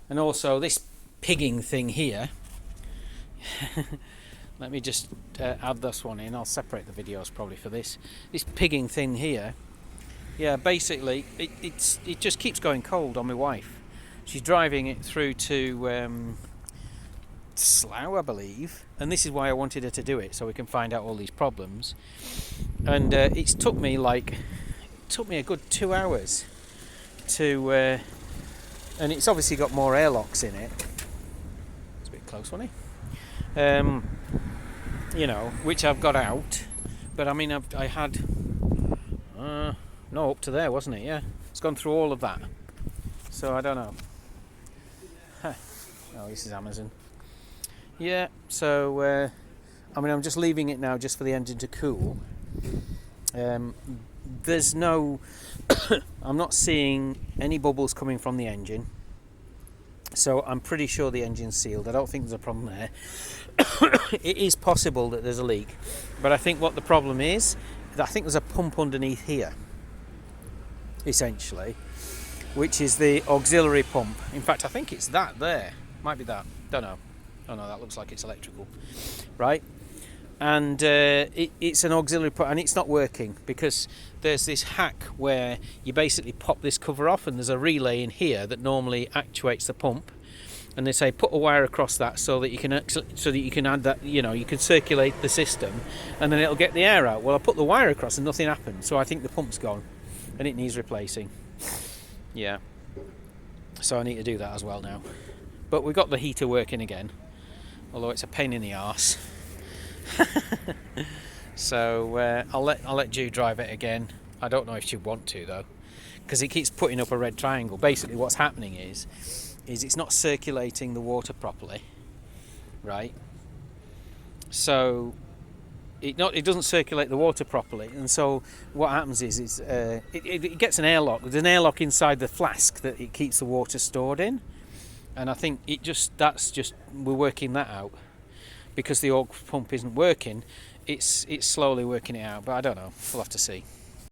And also this pigging thing here. Let me just add this one in. I'll separate the videos probably for this. This pigging thing here, yeah, basically it just keeps going cold on my wife. She's driving it through to Slough, I believe, and this is why I wanted her to do it, so we can find out all these problems. And it took me a good 2 hours to, and it's obviously got more airlocks in it. It's a bit close, wasn't it? You know, which I've got out, but I mean I had no, up to there, wasn't it? Yeah, it's gone through all of that, so I don't know. Oh, this is Amazon. Yeah, so I mean I'm just leaving it now just for the engine to cool. There's no I'm not seeing any bubbles coming from the engine, so I'm pretty sure the engine's sealed. I don't think there's a problem there. It is possible that there's a leak, but I think what the problem is, I think there's a pump underneath here, essentially, which is the auxiliary pump. In fact, I think it's that there. Might be that. Don't know. Oh no, that looks like it's electrical, right? And it's an auxiliary pump, and it's not working because there's this hack where you basically pop this cover off, and there's a relay in here that normally actuates the pump. And they say put a wire across that so that you can add that, you know, you can circulate the system, and then it'll get the air out. Well, I put the wire across and nothing happened, so I think the pump's gone, and it needs replacing. Yeah. So I need to do that as well now. But we've got the heater working again, although it's a pain in the arse. So I'll let Ju drive it again. I don't know if she'd want to though, because it keeps putting up a red triangle. Basically, what's happening is it's not circulating the water properly, right? So it doesn't circulate the water properly, and so what happens is it gets an airlock. There's an airlock inside the flask that it keeps the water stored in, and I think we're working that out because the aux pump isn't working. It's slowly working it out, but I don't know. We'll have to see.